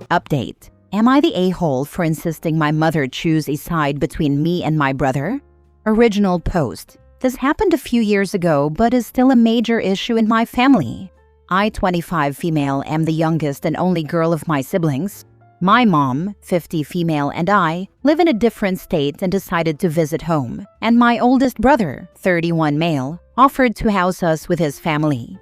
Update. Am I the a-hole for insisting my mother choose a side between me and my brother? Original post. This happened a few years ago but is still a major issue in my family. I, 25 female, am the youngest and only girl of my siblings. My mom, 50 female, and I live in a different state and decided to visit home. And my oldest brother, 31 male, offered to house us with his family.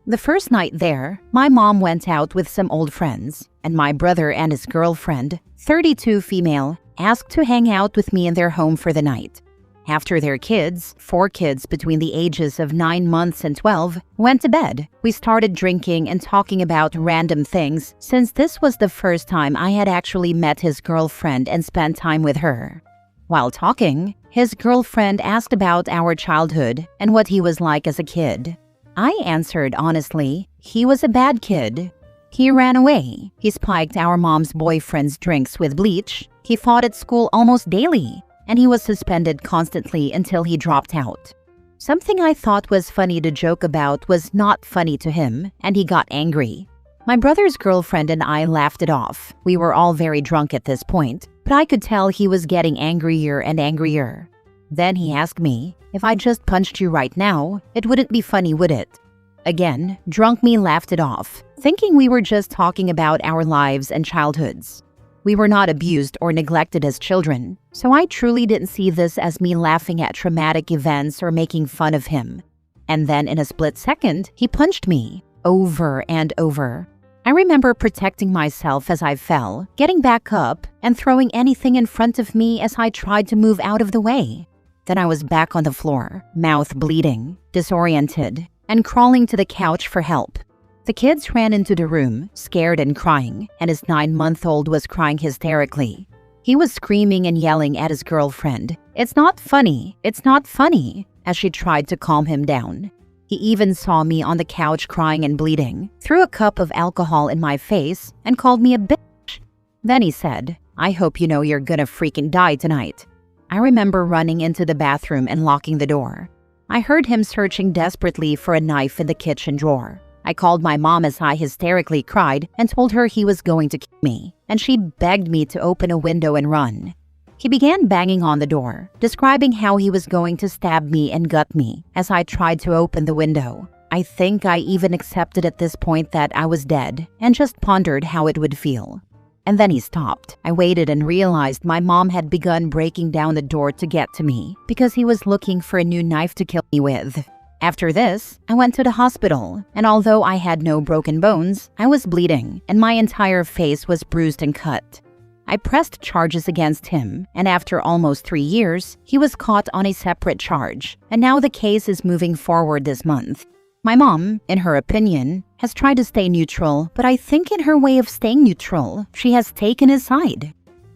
The first night there, my mom went out with some old friends, and my brother and his girlfriend, 32 female, asked to hang out with me in their home for the night. After their kids, 4 kids between the ages of 9 months and 12, went to bed, we started drinking and talking about random things since this was the first time I had actually met his girlfriend and spent time with her. While talking, his girlfriend asked about our childhood and what he was like as a kid. I answered honestly, he was a bad kid. He ran away. He spiked our mom's boyfriend's drinks with bleach. He fought at school almost daily. And he was suspended constantly until he dropped out. Something I thought was funny to joke about was not funny to him, and he got angry. My brother's girlfriend and I laughed it off. We were all very drunk at this point, but I could tell he was getting angrier and angrier. Then he asked me, if I just punched you right now, it wouldn't be funny, would it? Again, drunk me laughed it off, thinking we were just talking about our lives and childhoods. We were not abused or neglected as children, so I truly didn't see this as me laughing at traumatic events or making fun of him. And then in a split second, he punched me, over and over. I remember protecting myself as I fell, getting back up, and throwing anything in front of me as I tried to move out of the way. Then I was back on the floor, mouth bleeding, disoriented, and crawling to the couch for help. The kids ran into the room, scared and crying, and his 9-month-old was crying hysterically. He was screaming and yelling at his girlfriend, "It's not funny, it's not funny," as she tried to calm him down. He even saw me on the couch crying and bleeding, threw a cup of alcohol in my face, and called me a bitch. Then he said, "I hope you know you're gonna freaking die tonight." I remember running into the bathroom and locking the door. I heard him searching desperately for a knife in the kitchen drawer. I called my mom as I hysterically cried and told her he was going to kill me, and she begged me to open a window and run. He began banging on the door, describing how he was going to stab me and gut me as I tried to open the window. I think I even accepted at this point that I was dead and just pondered how it would feel. And then he stopped. I waited and realized my mom had begun breaking down the door to get to me because he was looking for a new knife to kill me with. After this, I went to the hospital, and although I had no broken bones, I was bleeding, and my entire face was bruised and cut. I pressed charges against him, and after almost 3 years, he was caught on a separate charge, and now the case is moving forward this month. My mom, in her opinion, has tried to stay neutral, but I think in her way of staying neutral, she has taken his side.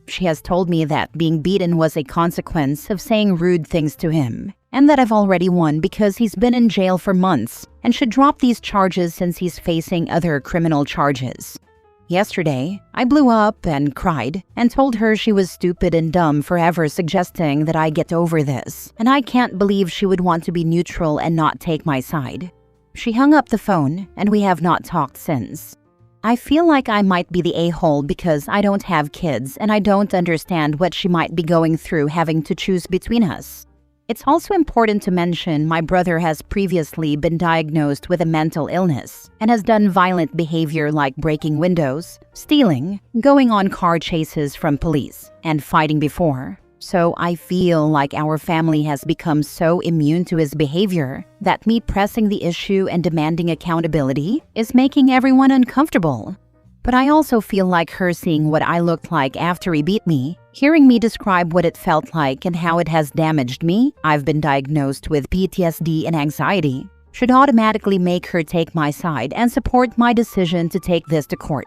She has told me that being beaten was a consequence of saying rude things to him, and that I've already won because he's been in jail for months and should drop these charges since he's facing other criminal charges. Yesterday, I blew up and cried and told her she was stupid and dumb for ever suggesting that I get over this, and I can't believe she would want to be neutral and not take my side. She hung up the phone, and we have not talked since. I feel like I might be the a-hole because I don't have kids and I don't understand what she might be going through having to choose between us. It's also important to mention my brother has previously been diagnosed with a mental illness and has done violent behavior like breaking windows, stealing, going on car chases from police, and fighting before. So I feel like our family has become so immune to his behavior that me pressing the issue and demanding accountability is making everyone uncomfortable. But I also feel like her seeing what I looked like after he beat me, hearing me describe what it felt like and how it has damaged me, I've been diagnosed with PTSD and anxiety, should automatically make her take my side and support my decision to take this to court.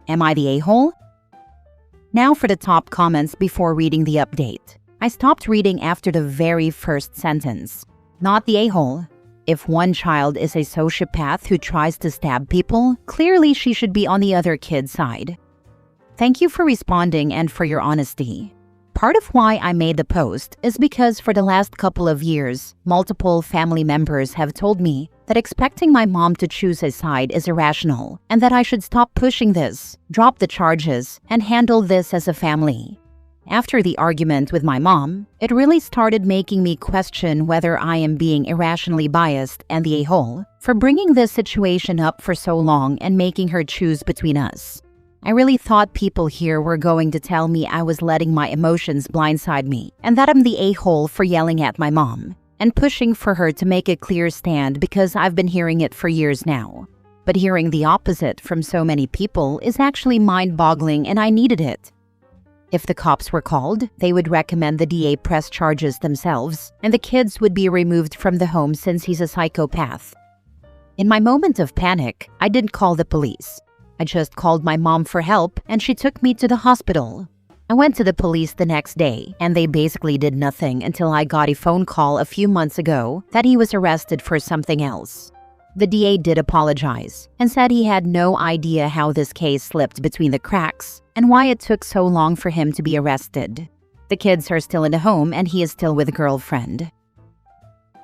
Am I the a-hole? Now for the top comments before reading the update. I stopped reading after the very first sentence. Not the a-hole. If one child is a sociopath who tries to stab people, clearly she should be on the other kid's side. Thank you for responding and for your honesty. Part of why I made the post is because for the last couple of years, multiple family members have told me that expecting my mom to choose his side is irrational and that I should stop pushing this, drop the charges, and handle this as a family. After the argument with my mom, it really started making me question whether I am being irrationally biased and the a-hole for bringing this situation up for so long and making her choose between us. I really thought people here were going to tell me I was letting my emotions blindside me and that I'm the a-hole for yelling at my mom and pushing for her to make a clear stand because I've been hearing it for years now. But hearing the opposite from so many people is actually mind-boggling, and I needed it. If the cops were called, they would recommend the DA press charges themselves, and the kids would be removed from the home since he's a psychopath. In my moment of panic, I didn't call the police. I just called my mom for help, and she took me to the hospital. I went to the police the next day, and they basically did nothing until I got a phone call a few months ago that he was arrested for something else. The DA did apologize and said he had no idea how this case slipped between the cracks and why it took so long for him to be arrested. The kids are still in the home and he is still with a girlfriend.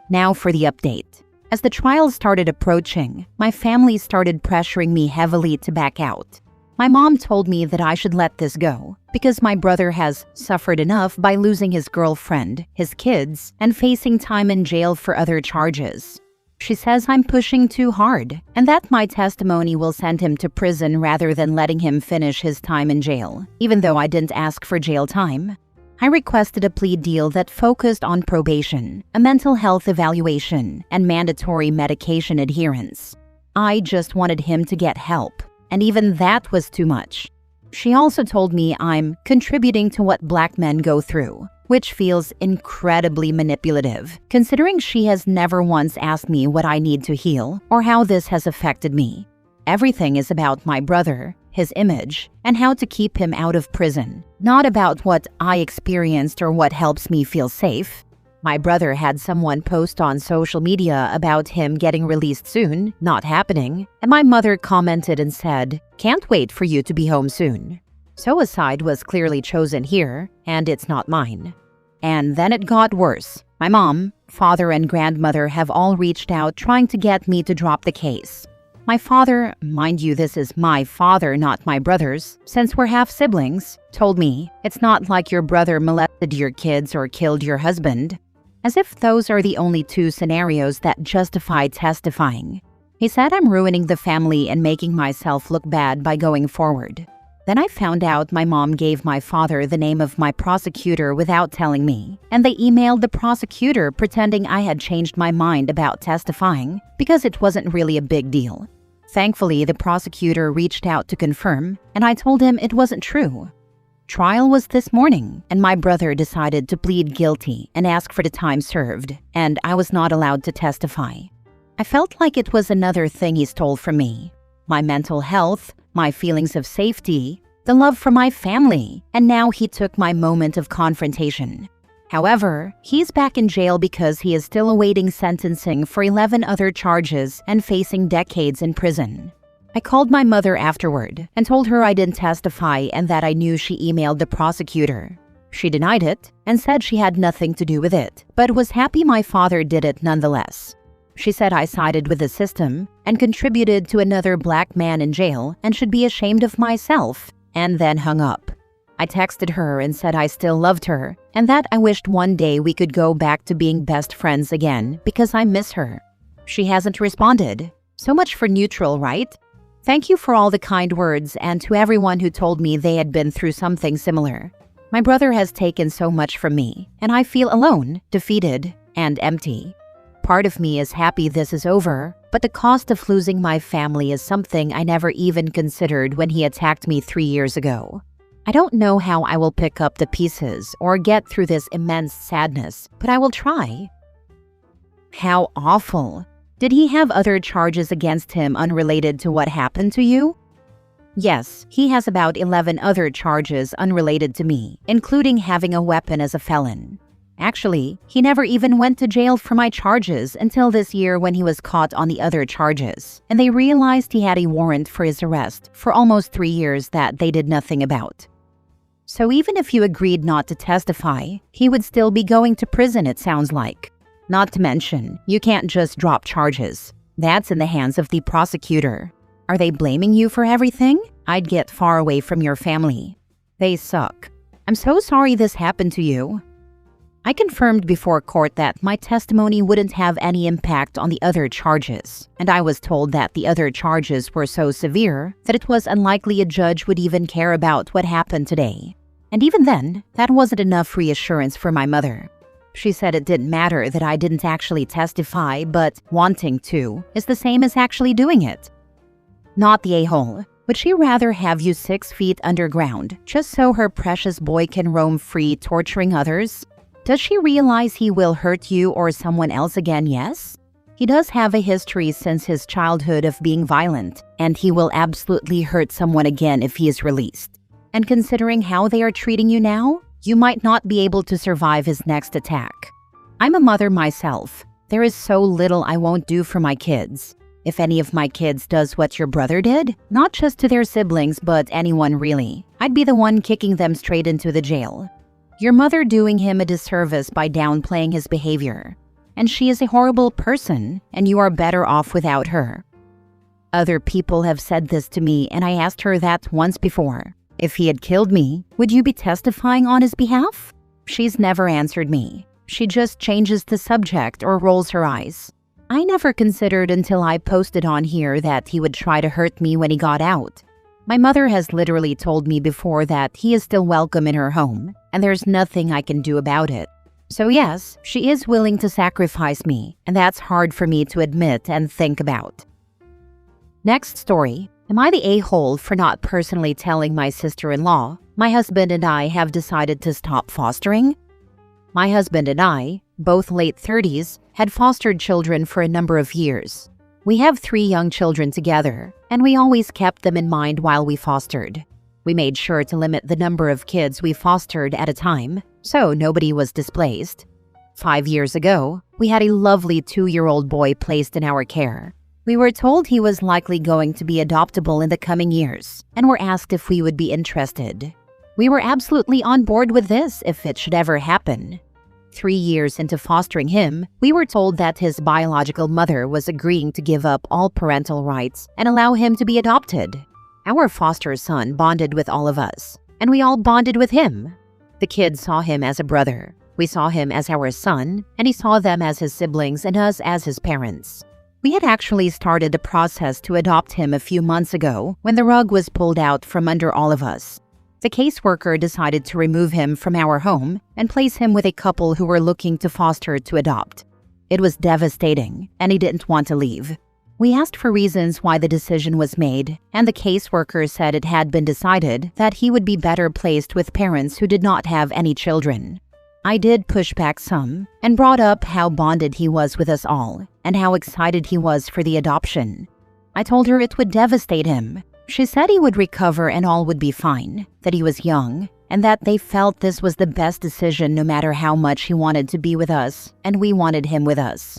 Now for the update. As the trial started approaching, my family started pressuring me heavily to back out. My mom told me that I should let this go because my brother has suffered enough by losing his girlfriend, his kids, and facing time in jail for other charges. She says I'm pushing too hard and that my testimony will send him to prison rather than letting him finish his time in jail, even though I didn't ask for jail time. I requested a plea deal that focused on probation, a mental health evaluation, and mandatory medication adherence. I just wanted him to get help, and even that was too much. She also told me I'm contributing to what Black men go through, which feels incredibly manipulative, considering she has never once asked me what I need to heal or how this has affected me. Everything is about my brother, his image, and how to keep him out of prison, not about what I experienced or what helps me feel safe. My brother had someone post on social media about him getting released soon, not happening, and my mother commented and said, "Can't wait for you to be home soon." So a side was clearly chosen here, and it's not mine. And then it got worse. My mom, father, and grandmother have all reached out trying to get me to drop the case. My father, mind you this is my father, not my brother's, since we're half-siblings, told me, "It's not like your brother molested your kids or killed your husband." As if those are the only two scenarios that justify testifying. He said I'm ruining the family and making myself look bad by going forward. Then I found out my mom gave my father the name of my prosecutor without telling me, and they emailed the prosecutor pretending I had changed my mind about testifying because it wasn't really a big deal. Thankfully, the prosecutor reached out to confirm, and I told him it wasn't true. Trial was this morning, and my brother decided to plead guilty and ask for the time served, and I was not allowed to testify. I felt like it was another thing he stole from me. My mental health, my feelings of safety, the love for my family, and now he took my moment of confrontation. However, he's back in jail because he is still awaiting sentencing for 11 other charges and facing decades in prison. I called my mother afterward and told her I didn't testify and that I knew she emailed the prosecutor. She denied it and said she had nothing to do with it, but was happy my father did it nonetheless. She said I sided with the system and contributed to another Black man in jail and should be ashamed of myself, and then hung up. I texted her and said I still loved her and that I wished one day we could go back to being best friends again because I miss her. She hasn't responded. So much for neutral, right? Thank you for all the kind words and to everyone who told me they had been through something similar. My brother has taken so much from me, and I feel alone, defeated, and empty. Part of me is happy this is over, but the cost of losing my family is something I never even considered when he attacked me 3 years ago. I don't know how I will pick up the pieces or get through this immense sadness, but I will try. How awful. Did he have other charges against him unrelated to what happened to you? Yes, he has about 11 other charges unrelated to me, including having a weapon as a felon. Actually, he never even went to jail for my charges until this year when he was caught on the other charges, and they realized he had a warrant for his arrest for almost 3 years that they did nothing about. So even if you agreed not to testify, he would still be going to prison, it sounds like. Not to mention, you can't just drop charges. That's in the hands of the prosecutor. Are they blaming you for everything? I'd get far away from your family. They suck. I'm so sorry this happened to you. I confirmed before court that my testimony wouldn't have any impact on the other charges, and I was told that the other charges were so severe that it was unlikely a judge would even care about what happened today. And even then, that wasn't enough reassurance for my mother. She said it didn't matter that I didn't actually testify, but wanting to is the same as actually doing it. Not the a-hole. Would she rather have you 6 feet underground just so her precious boy can roam free torturing others? Does she realize he will hurt you or someone else again? Yes? He does have a history since his childhood of being violent, and he will absolutely hurt someone again if he is released. And considering how they are treating you now, you might not be able to survive his next attack. I'm a mother myself. There is so little I won't do for my kids. If any of my kids does what your brother did, not just to their siblings but anyone really, I'd be the one kicking them straight into the jail. Your mother doing him a disservice by downplaying his behavior. And she is a horrible person, and you are better off without her. Other people have said this to me, and I asked her that once before. If he had killed me, would you be testifying on his behalf? She's never answered me. She just changes the subject or rolls her eyes. I never considered until I posted on here that he would try to hurt me when he got out. My mother has literally told me before that he is still welcome in her home, and there's nothing I can do about it. So yes, she is willing to sacrifice me, and that's hard for me to admit and think about. Next story. Am I the a-hole for not personally telling my sister-in-law my husband and I have decided to stop fostering? My husband and I, both late 30s, had fostered children for a number of years. We have 3 young children together, and we always kept them in mind while we fostered. We made sure to limit the number of kids we fostered at a time, so nobody was displaced. 5 years ago, we had a lovely 2-year-old boy placed in our care. We were told he was likely going to be adoptable in the coming years, and were asked if we would be interested. We were absolutely on board with this if it should ever happen. 3 years into fostering him, we were told that his biological mother was agreeing to give up all parental rights and allow him to be adopted. Our foster son bonded with all of us, and we all bonded with him. The kids saw him as a brother. We saw him as our son, and he saw them as his siblings and us as his parents. We had actually started the process to adopt him a few months ago when the rug was pulled out from under all of us. The caseworker decided to remove him from our home and place him with a couple who were looking to foster to adopt. It was devastating, and he didn't want to leave. We asked for reasons why the decision was made, and the caseworker said it had been decided that he would be better placed with parents who did not have any children. I did push back some and brought up how bonded he was with us all and how excited he was for the adoption. I told her it would devastate him. She said he would recover and all would be fine, that he was young, and that they felt this was the best decision no matter how much he wanted to be with us and we wanted him with us.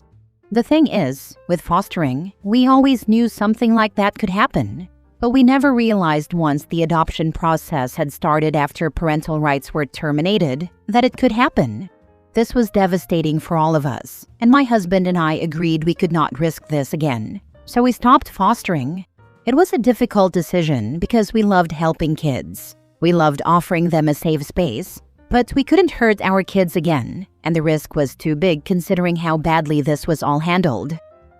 The thing is, with fostering, we always knew something like that could happen, but we never realized once the adoption process had started after parental rights were terminated that it could happen. This was devastating for all of us, and my husband and I agreed we could not risk this again, so we stopped fostering. It was a difficult decision because we loved helping kids. We loved offering them a safe space, but we couldn't hurt our kids again, and the risk was too big considering how badly this was all handled.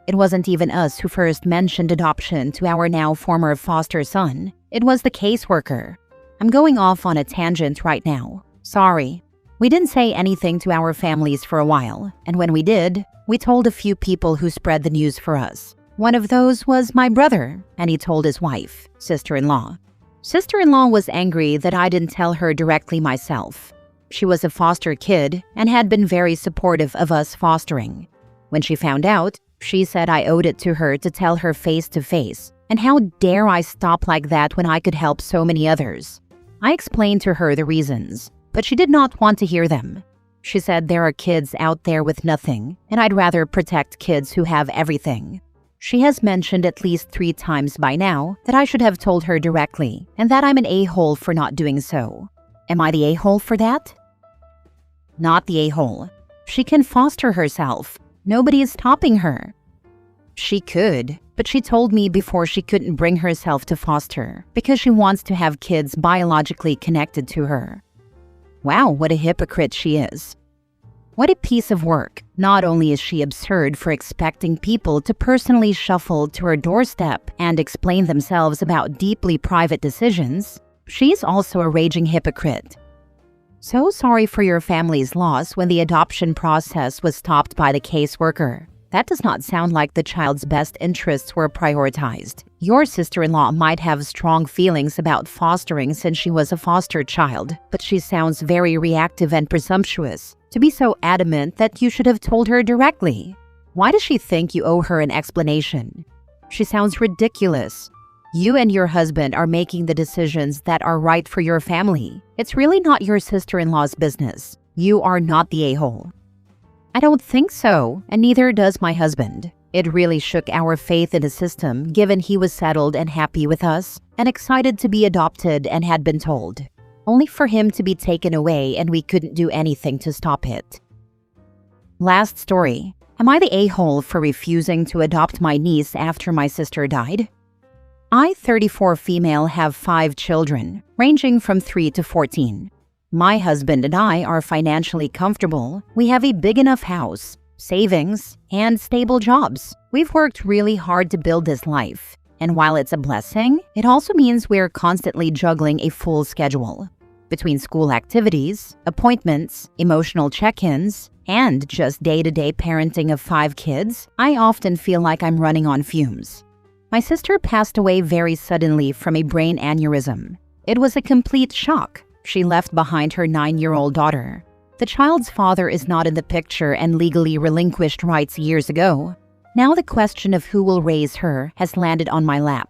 It wasn't even us who first mentioned adoption to our now former foster son. It was the caseworker. I'm going off on a tangent right now. Sorry. We didn't say anything to our families for a while, and when we did, we told a few people who spread the news for us. One of those was my brother, and he told his wife, sister-in-law. Sister-in-law was angry that I didn't tell her directly myself. She was a foster kid and had been very supportive of us fostering. When she found out, she said I owed it to her to tell her face to face, and how dare I stop like that when I could help so many others. I explained to her the reasons, but she did not want to hear them. She said there are kids out there with nothing, and I'd rather protect kids who have everything. She has mentioned at least 3 times by now that I should have told her directly, and that I'm an a-hole for not doing so. Am I the a-hole for that? Not the a-hole. She can foster herself. Nobody is stopping her. She could, but she told me before she couldn't bring herself to foster because she wants to have kids biologically connected to her. Wow, what a hypocrite she is. What a piece of work. Not only is she absurd for expecting people to personally shuffle to her doorstep and explain themselves about deeply private decisions, she's also a raging hypocrite. So sorry for your family's loss when the adoption process was stopped by the caseworker. That does not sound like the child's best interests were prioritized. Your sister-in-law might have strong feelings about fostering since she was a foster child, but she sounds very reactive and presumptuous to be so adamant that you should have told her directly. Why does she think you owe her an explanation? She sounds ridiculous. You and your husband are making the decisions that are right for your family. It's really not your sister-in-law's business. You are not the a-hole. I don't think so, and neither does my husband. It really shook our faith in the system, given he was settled and happy with us, and excited to be adopted and had been told, only for him to be taken away and we couldn't do anything to stop it. Last story. Am I the a-hole for refusing to adopt my niece after my sister died? I, 34 female, have 5 children, ranging from 3 to 14. My husband and I are financially comfortable. We have a big enough house, savings, and stable jobs. We've worked really hard to build this life. And while it's a blessing, it also means we're constantly juggling a full schedule. Between school activities, appointments, emotional check-ins, and just day-to-day parenting of 5 kids, I often feel like I'm running on fumes. My sister passed away very suddenly from a brain aneurysm. It was a complete shock. She left behind her 9-year-old daughter. The child's father is not in the picture and legally relinquished rights years ago. Now the question of who will raise her has landed on my lap.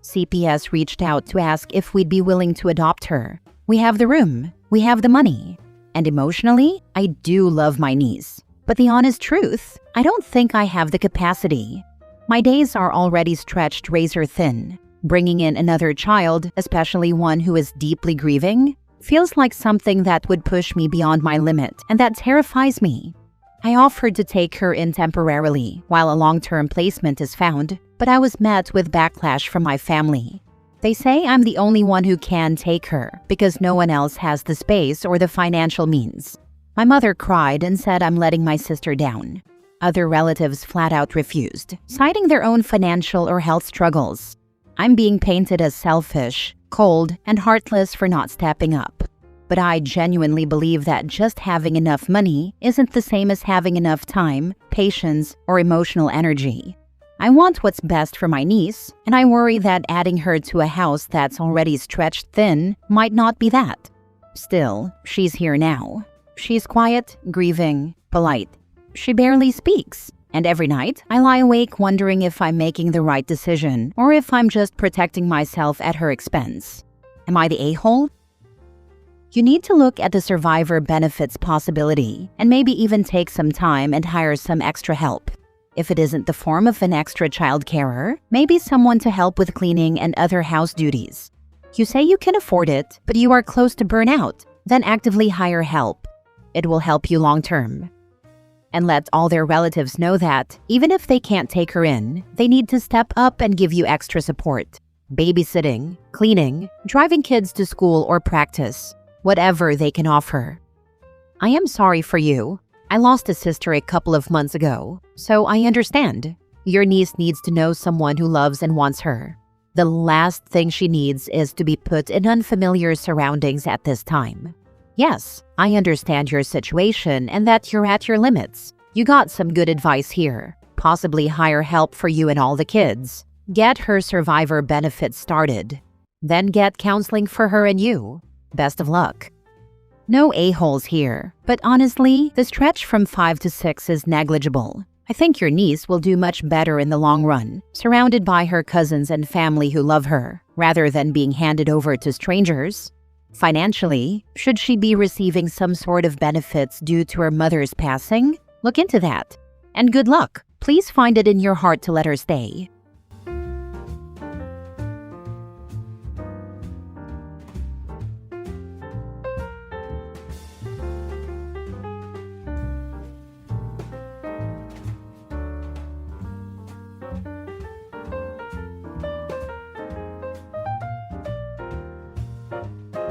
CPS reached out to ask if we'd be willing to adopt her. We have the room, we have the money. And emotionally, I do love my niece. But the honest truth, I don't think I have the capacity. My days are already stretched razor thin. Bringing in another child, especially one who is deeply grieving, feels like something that would push me beyond my limit, and that terrifies me. I offered to take her in temporarily while a long-term placement is found, but I was met with backlash from my family. They say I'm the only one who can take her because no one else has the space or the financial means. My mother cried and said I'm letting my sister down. Other relatives flat out refused, citing their own financial or health struggles. I'm being painted as selfish, cold, and heartless for not stepping up. But I genuinely believe that just having enough money isn't the same as having enough time, patience, or emotional energy. I want what's best for my niece, and I worry that adding her to a house that's already stretched thin might not be that. Still, she's here now. She's quiet, grieving, polite. She barely speaks. And every night, I lie awake wondering if I'm making the right decision or if I'm just protecting myself at her expense. Am I the a-hole? You need to look at the survivor benefits possibility and maybe even take some time and hire some extra help. If it isn't the form of an extra child carer, maybe someone to help with cleaning and other house duties. You say you can afford it, but you are close to burnout, then actively hire help. It will help you long-term. And let all their relatives know that, even if they can't take her in, they need to step up and give you extra support. Babysitting, cleaning, driving kids to school or practice, whatever they can offer. I am sorry for you. I lost a sister a couple of months ago, so I understand. Your niece needs to know someone who loves and wants her. The last thing she needs is to be put in unfamiliar surroundings at this time. Yes, I understand your situation and that you're at your limits. You got some good advice here. Possibly hire help for you and all the kids. Get her survivor benefits started. Then get counseling for her and you. Best of luck. No a-holes here, but honestly, the stretch from 5 to 6 is negligible. I think your niece will do much better in the long run, surrounded by her cousins and family who love her, rather than being handed over to strangers. Financially, should she be receiving some sort of benefits due to her mother's passing? Look into that. And good luck. Please find it in your heart to let her stay.